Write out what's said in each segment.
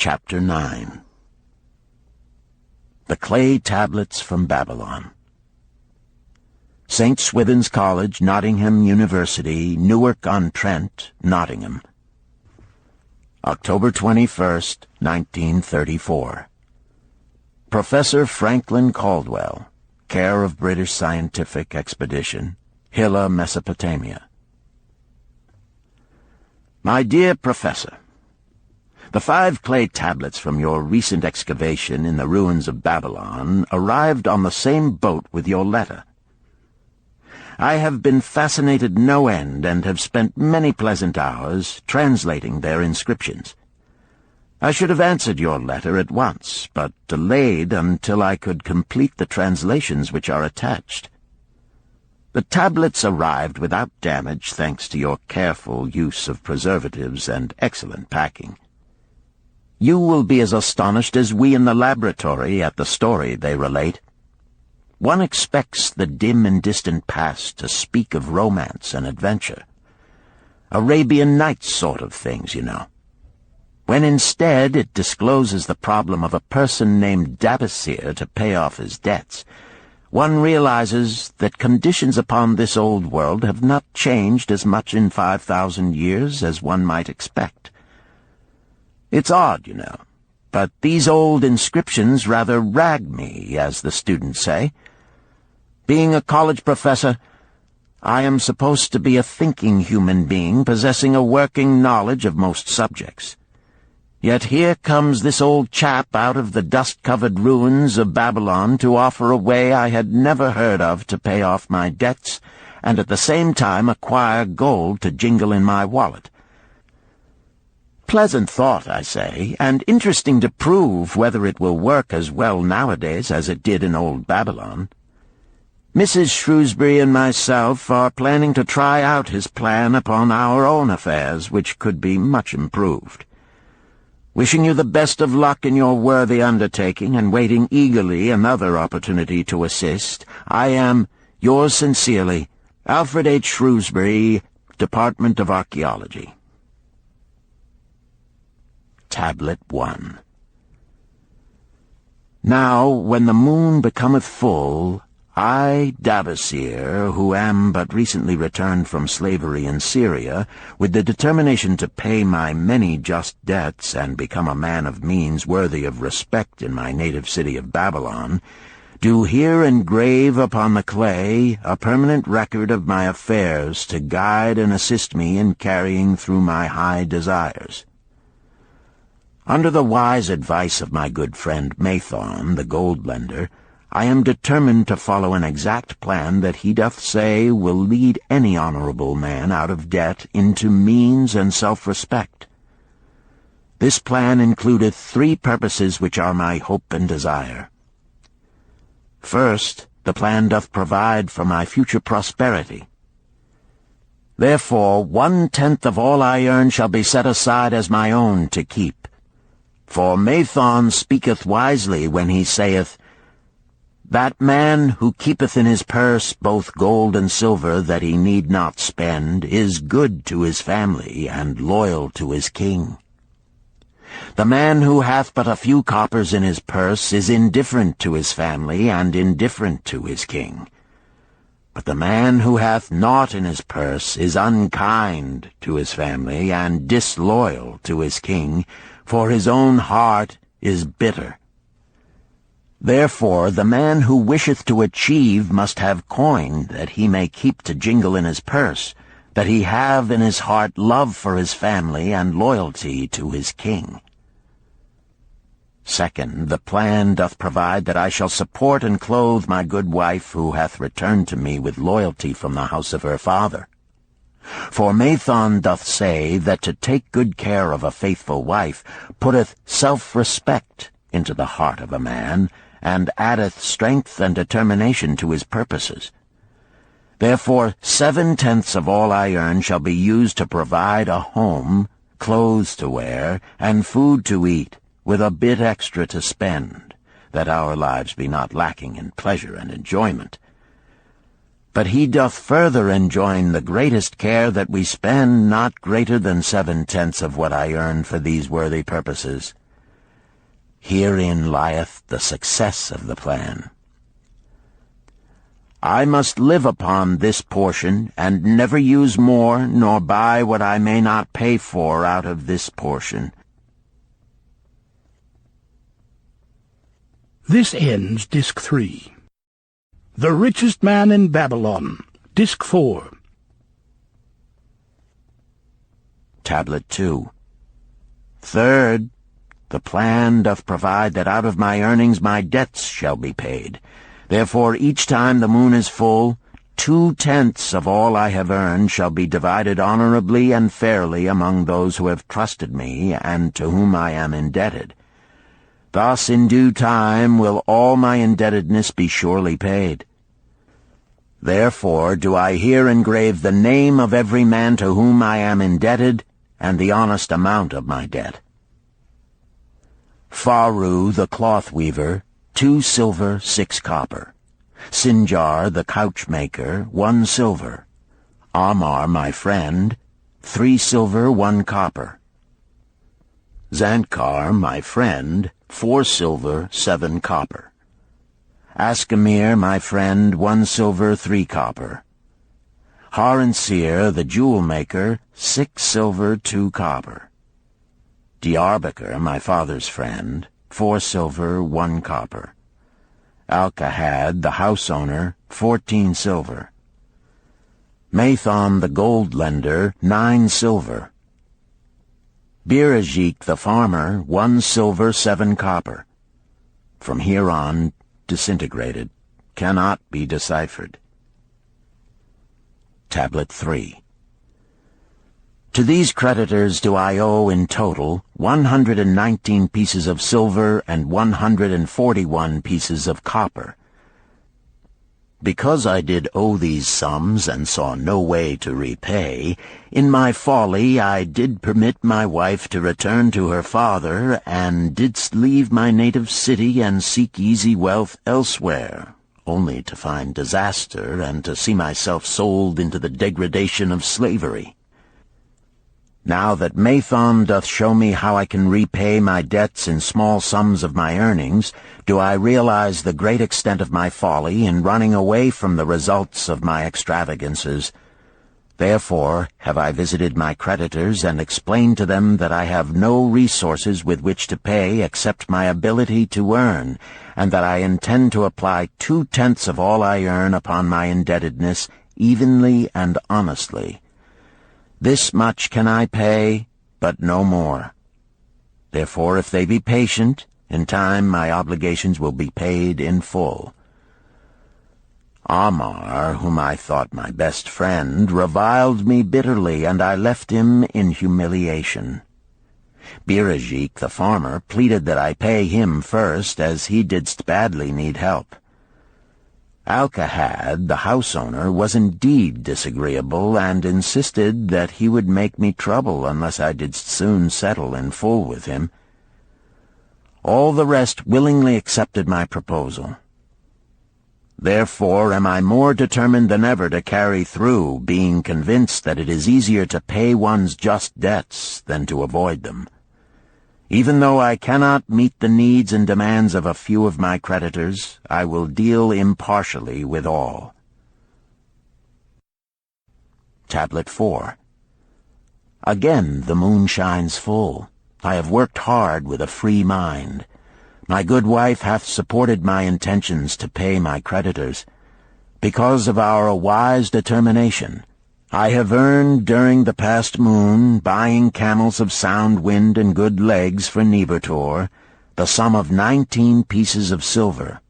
Chapter 9. The Clay Tablets from Babylon. St. Swithin's College, Nottingham University, Newark-on-Trent, Nottingham. October 21st, 1934. Professor Franklin Caldwell, care of British Scientific Expedition, Hilla, Mesopotamia. My dear Professor, the 5 clay tablets from your recent excavation in the ruins of Babylon arrived on the same boat with your letter. I have been fascinated no end and have spent many pleasant hours translating their inscriptions. I should have answered your letter at once, but delayed until I could complete the translations which are attached. The tablets arrived without damage thanks to your careful use of preservatives and excellent packing. You will be as astonished as we in the laboratory at the story they relate. One expects the dim and distant past to speak of romance and adventure. Arabian Nights sort of things, you know. When instead it discloses the problem of a person named Dabasir to pay off his debts, one realizes that conditions upon this old world have not changed as much in 5,000 years as one might expect. It's odd, you know, but these old inscriptions rather rag me, as the students say. Being a college professor, I am supposed to be a thinking human being possessing a working knowledge of most subjects. Yet here comes this old chap out of the dust-covered ruins of Babylon to offer a way I had never heard of to pay off my debts, and at the same time acquire gold to jingle in my wallet. Pleasant thought, I say, and interesting to prove whether it will work as well nowadays as it did in old Babylon. Mrs. Shrewsbury and myself are planning to try out his plan upon our own affairs, which could be much improved. Wishing you the best of luck in your worthy undertaking and waiting eagerly another opportunity to assist, I am, yours sincerely, Alfred H. Shrewsbury, Department of Archaeology. Tablet 1. Now, when the moon becometh full, I, Dabasir, who am but recently returned from slavery in Syria, with the determination to pay my many just debts and become a man of means worthy of respect in my native city of Babylon, do here engrave upon the clay a permanent record of my affairs to guide and assist me in carrying through my high desires. Under the wise advice of my good friend Mathon, the gold lender, I am determined to follow an exact plan that he doth say will lead any honorable man out of debt into means and self-respect. This plan includeth 3 purposes which are my hope and desire. First, the plan doth provide for my future prosperity. Therefore 1/10 of all I earn shall be set aside as my own to keep. For Mathon speaketh wisely when he saith, That man who keepeth in his purse both gold and silver that he need not spend is good to his family and loyal to his king. The man who hath but a few coppers in his purse is indifferent to his family and indifferent to his king. But the man who hath naught in his purse is unkind to his family and disloyal to his king, for his own heart is bitter. Therefore the man who wisheth to achieve must have coin that he may keep to jingle in his purse, that he have in his heart love for his family and loyalty to his king. Second, the plan doth provide that I shall support and clothe my good wife who hath returned to me with loyalty from the house of her father. For Mathon doth say that to take good care of a faithful wife putteth self-respect into the heart of a man, and addeth strength and determination to his purposes. Therefore 7/10 of all I earn shall be used to provide a home, clothes to wear, and food to eat, with a bit extra to spend, that our lives be not lacking in pleasure and enjoyment. But he doth further enjoin the greatest care that we spend not greater than 7/10 of what I earn for these worthy purposes. Herein lieth the success of the plan. I must live upon this portion, and never use more, nor buy what I may not pay for out of this portion. This ends Disc 3. The Richest Man in Babylon, Disc 4. Tablet 2. Third, the plan doth provide that out of my earnings my debts shall be paid. Therefore each time the moon is full, 2/10 of all I have earned shall be divided honorably and fairly among those who have trusted me and to whom I am indebted. Thus in due time will all my indebtedness be surely paid. Therefore do I here engrave the name of every man to whom I am indebted, and the honest amount of my debt. Faru the cloth weaver, 2 silver, 6 copper. Sinjar the couch maker, 1 silver. Amar my friend, 3 silver, 1 copper. Zantkar my friend, 4 silver, 7 copper. Askamir my friend, 1 silver, 3 copper. Haransir the jewel maker, 6 silver, 2 copper. Diarbekir my father's friend, 4 silver, 1 copper. Alkahad the house owner, 14 silver. Mathon the gold lender, 9 silver. Birajik the farmer, 1 silver, 7 copper. From here on, disintegrated, cannot be deciphered. Tablet 3. To these creditors do I owe in total 119 pieces of silver and 141 pieces of copper. Because I did owe these sums and saw no way to repay, in my folly I did permit my wife to return to her father, and didst leave my native city and seek easy wealth elsewhere, only to find disaster and to see myself sold into the degradation of slavery. Now that Mathon doth show me how I can repay my debts in small sums of my earnings, do I realize the great extent of my folly in running away from the results of my extravagances. Therefore have I visited my creditors and explained to them that I have no resources with which to pay except my ability to earn, and that I intend to apply 2/10 of all I earn upon my indebtedness evenly and honestly. This much can I pay, but no more. Therefore, if they be patient, in time my obligations will be paid in full. Amar, whom I thought my best friend, reviled me bitterly, and I left him in humiliation. Birajik, the farmer, pleaded that I pay him first, as he didst badly need help. Alkahad, the house owner, was indeed disagreeable, and insisted that he would make me trouble unless I did soon settle in full with him. All the rest willingly accepted my proposal. Therefore am I more determined than ever to carry through, being convinced that it is easier to pay one's just debts than to avoid them. Even though I cannot meet the needs and demands of a few of my creditors, I will deal impartially with all. Tablet 4. Again the moon shines full. I have worked hard with a free mind. My good wife hath supported my intentions to pay my creditors. Because of our wise determination, I have earned during the past moon, buying camels of sound wind and good legs for Nebertor, the sum of 19 pieces of silver.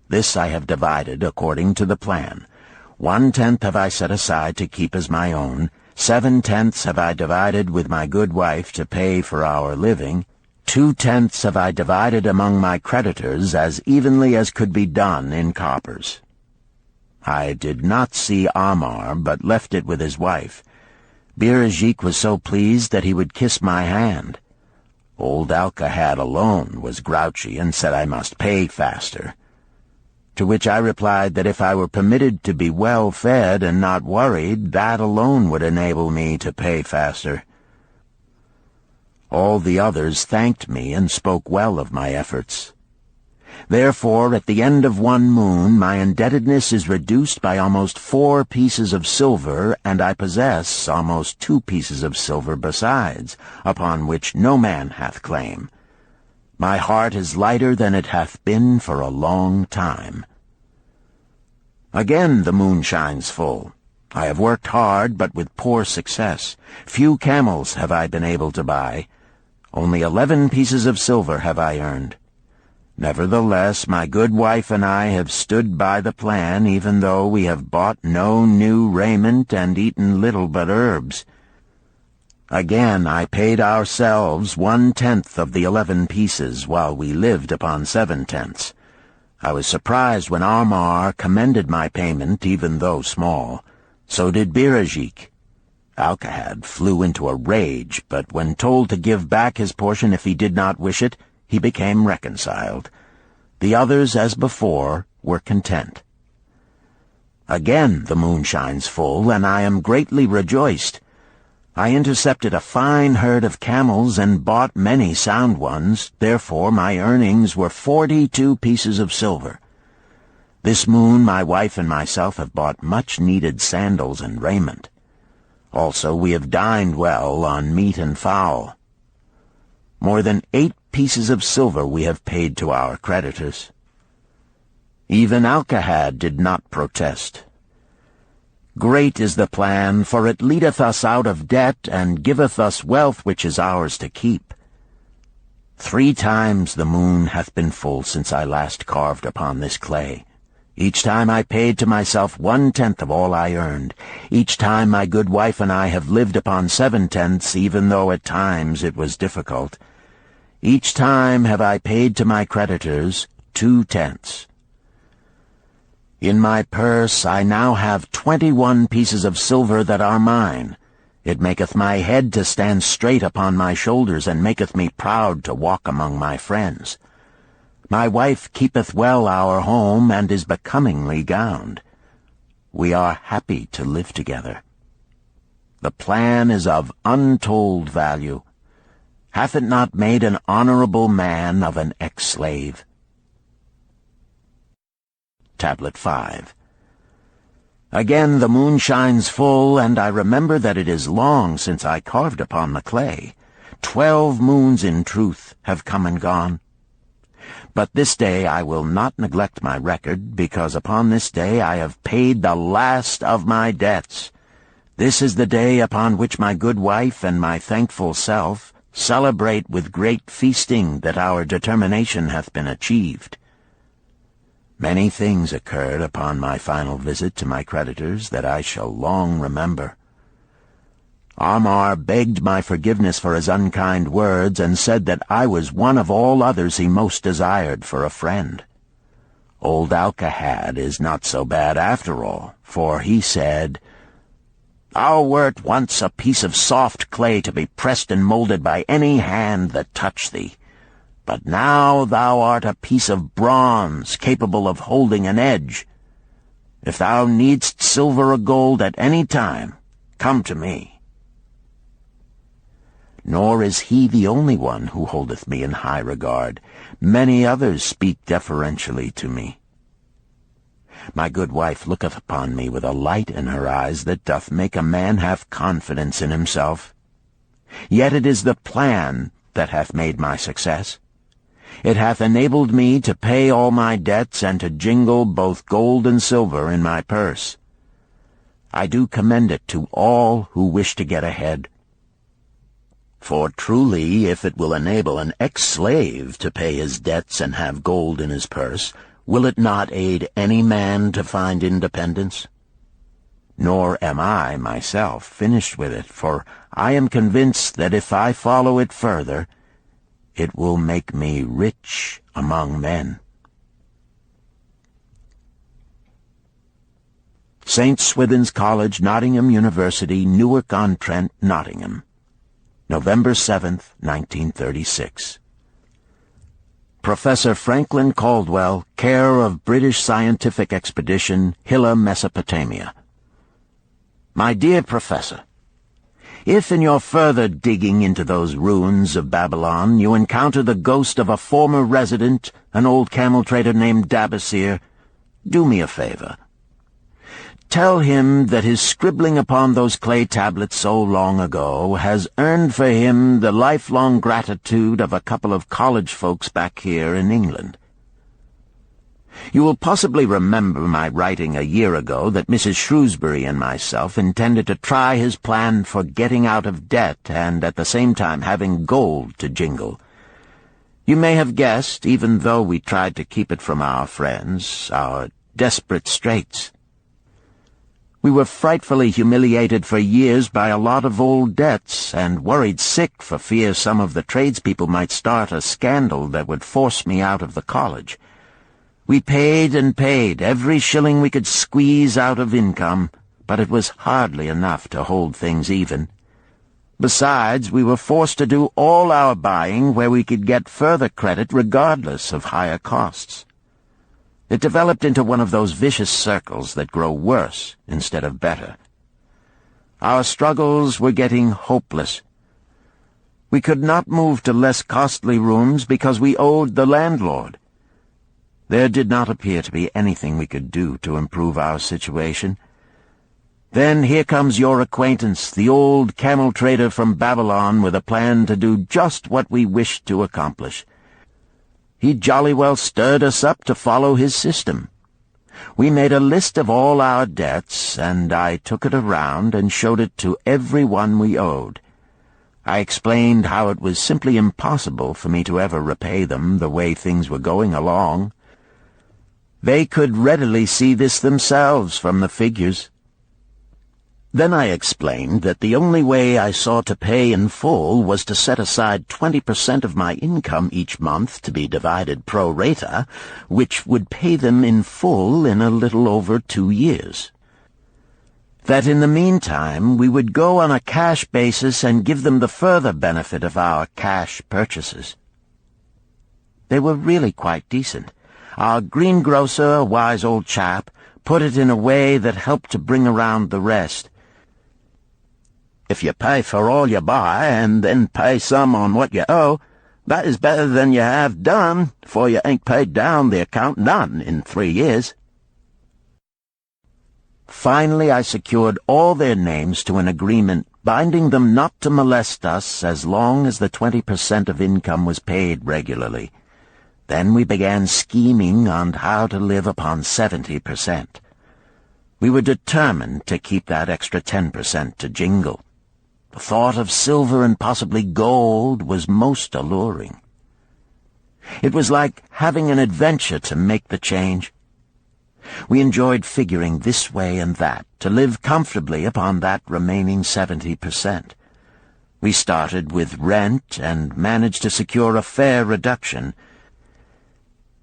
This I have divided according to the plan. 1/10 have I set aside to keep as my own, 7/10 have I divided with my good wife to pay for our living, 2/10 have I divided among my creditors as evenly as could be done in coppers. I did not see Amar, but left it with his wife. Birajik was so pleased that he would kiss my hand. Old Alkahad alone was grouchy and said I must pay faster. To which I replied that if I were permitted to be well fed and not worried, that alone would enable me to pay faster. All the others thanked me and spoke well of my efforts. Therefore, at the end of one moon, my indebtedness is reduced by almost 4 pieces of silver, and I possess almost 2 pieces of silver besides, upon which no man hath claim. My heart is lighter than it hath been for a long time. Again the moon shines full. I have worked hard, but with poor success. Few camels have I been able to buy. Only 11 pieces of silver have I earned. Nevertheless, my good wife and I have stood by the plan, even though we have bought no new raiment and eaten little but herbs. Again I paid ourselves 1/10 of the 11 pieces, while we lived upon 7/10. I was surprised when Armar commended my payment, even though small. So did Birajik. Alcahad flew into a rage, but when told to give back his portion if he did not wish it, he became reconciled. The others, as before, were content. Again the moon shines full, and I am greatly rejoiced. I intercepted a fine herd of camels and bought many sound ones, therefore my earnings were 42 pieces of silver. This moon my wife and myself have bought much-needed sandals and raiment. Also we have dined well on meat and fowl. More than 8 pieces of silver we have paid to our creditors. Even Alcahad did not protest. Great is the plan, for it leadeth us out of debt, and giveth us wealth which is ours to keep. 3 times the moon hath been full since I last carved upon this clay. Each time I paid to myself 1/10 of all I earned. Each time my good wife and I have lived upon 7/10, even though at times it was difficult. Each time have I paid to my creditors 2/10. In my purse I now have 21 pieces of silver that are mine. It maketh my head to stand straight upon my shoulders, and maketh me proud to walk among my friends. My wife keepeth well our home, and is becomingly gowned. We are happy to live together. The plan is of untold value. Hath it not made an honorable man of an ex-slave? Tablet 5. Again the moon shines full, and I remember that it is long since I carved upon the clay. 12 moons in truth have come and gone. But this day I will not neglect my record, because upon this day I have paid the last of my debts. This is the day upon which my good wife and my thankful self celebrate with great feasting that our determination hath been achieved. Many things occurred upon my final visit to my creditors that I shall long remember. Armar begged my forgiveness for his unkind words, and said that I was one of all others he most desired for a friend. Old Alcahad is not so bad after all, for he said, "Thou wert once a piece of soft clay to be pressed and molded by any hand that touched thee. But now thou art a piece of bronze, capable of holding an edge. If thou needst silver or gold at any time, come to me." Nor is he the only one who holdeth me in high regard. Many others speak deferentially to me. My good wife looketh upon me with a light in her eyes that doth make a man have confidence in himself. Yet it is the plan that hath made my success. It hath enabled me to pay all my debts, and to jingle both gold and silver in my purse. I do commend it to all who wish to get ahead. For truly, if it will enable an ex-slave to pay his debts and have gold in his purse, will it not aid any man to find independence? Nor am I, myself, finished with it, for I am convinced that if I follow it further, it will make me rich among men. St. Swithin's College, Nottingham University, Newark-on-Trent, Nottingham, November 7th, 1936. Professor Franklin Caldwell, care of British Scientific Expedition, Hilla, Mesopotamia. My dear Professor, If in your further digging into those ruins of Babylon you encounter the ghost of a former resident, an old camel trader named Dabasir, do me a favor. Tell him that his scribbling upon those clay tablets so long ago has earned for him the lifelong gratitude of a couple of college folks back here in England. You will possibly remember my writing a year ago that Mrs. Shrewsbury and myself intended to try his plan for getting out of debt and at the same time having gold to jingle. You may have guessed, even though we tried to keep it from our friends, our desperate straits. We were frightfully humiliated for years by a lot of old debts, and worried sick for fear some of the tradespeople might start a scandal that would force me out of the college. We paid and paid, every shilling we could squeeze out of income, but it was hardly enough to hold things even. Besides, we were forced to do all our buying where we could get further credit regardless of higher costs. It developed into one of those vicious circles that grow worse instead of better. Our struggles were getting hopeless. We could not move to less costly rooms because we owed the landlord. There did not appear to be anything we could do to improve our situation. Then here comes your acquaintance, the old camel trader from Babylon, with a plan to do just what we wished to accomplish. He jolly well stirred us up to follow his system. We made a list of all our debts, and I took it around and showed it to every one we owed. I explained how it was simply impossible for me to ever repay them the way things were going along. They could readily see this themselves from the figures. Then I explained that the only way I saw to pay in full was to set aside 20% of my income each month to be divided pro rata, which would pay them in full in a little over 2 years. That in the meantime we would go on a cash basis and give them the further benefit of our cash purchases. They were really quite decent. Our greengrocer, a wise old chap, put it in a way that helped to bring around the rest. If you pay for all you buy, and then pay some on what you owe, that is better than you have done, for you ain't paid down the account none in 3 years. Finally I secured all their names to an agreement binding them not to molest us as long as the 20% of income was paid regularly. Then we began scheming on how to live upon 70%. We were determined to keep that extra 10% to jingle. The thought of silver and possibly gold was most alluring. It was like having an adventure to make the change. We enjoyed figuring this way and that to live comfortably upon that remaining 70%. We started with rent and managed to secure a fair reduction.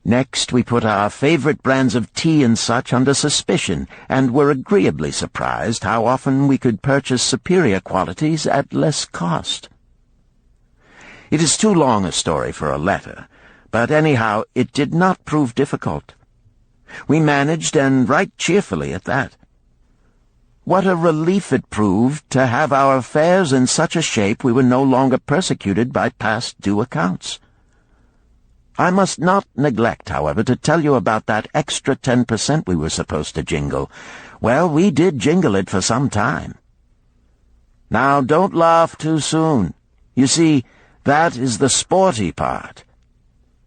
Next, we put our favorite brands of tea and such under suspicion, and were agreeably surprised how often we could purchase superior qualities at less cost. It is too long a story for a letter, but anyhow it did not prove difficult. We managed, and right cheerfully at that. What a relief it proved to have our affairs in such a shape we were no longer persecuted by past due accounts. I must not neglect, however, to tell you about that extra 10% we were supposed to jingle. Well, we did jingle it for some time. Now, don't laugh too soon. You see, that is the sporty part.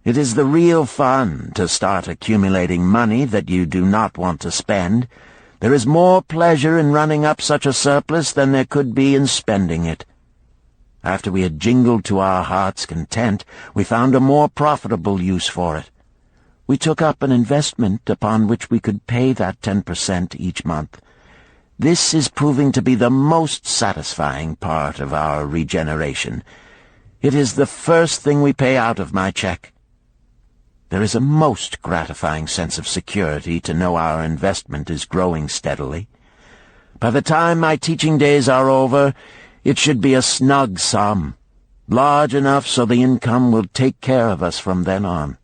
It is the real fun to start accumulating money that you do not want to spend. There is more pleasure in running up such a surplus than there could be in spending it. After we had jingled to our heart's content, we found a more profitable use for it. We took up an investment upon which we could pay that 10% each month. This is proving to be the most satisfying part of our regeneration. It is the first thing we pay out of my check. There is a most gratifying sense of security to know our investment is growing steadily. By the time my teaching days are over, it should be a snug sum, large enough so the income will take care of us from then on.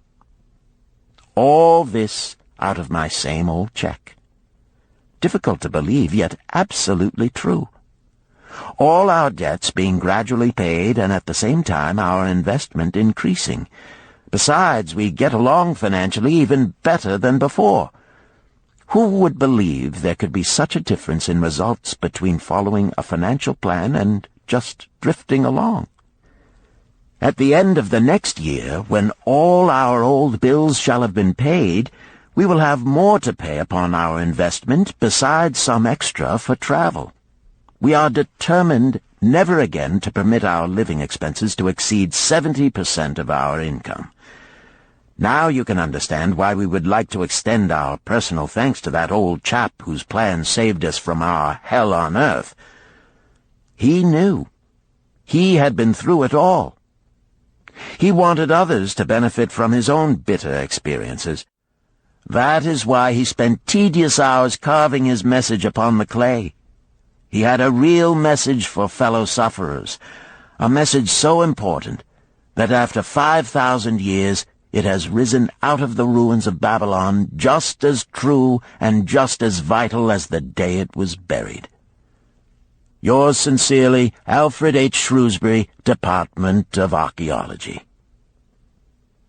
All this out of my same old check. Difficult to believe, yet absolutely true. all our debts being gradually paid and at the same time our investment increasing. Besides, we get along financially even better than before. Who would believe there could be such a difference in results between following a financial plan and just drifting along? At the end of the next year, when all our old bills shall have been paid, we will have more to pay upon our investment besides some extra for travel. We are determined never again to permit our living expenses to exceed 70% of our income. Now you can understand why we would like to extend our personal thanks to that old chap whose plan saved us from our hell on earth. He knew. He had been through it all. He wanted others to benefit from his own bitter experiences. That is why he spent tedious hours carving his message upon the clay. He had a real message for fellow sufferers, a message so important that after 5,000 years it has risen out of the ruins of Babylon just as true and just as vital as the day it was buried. Yours sincerely, Alfred H. Shrewsbury, Department of Archaeology.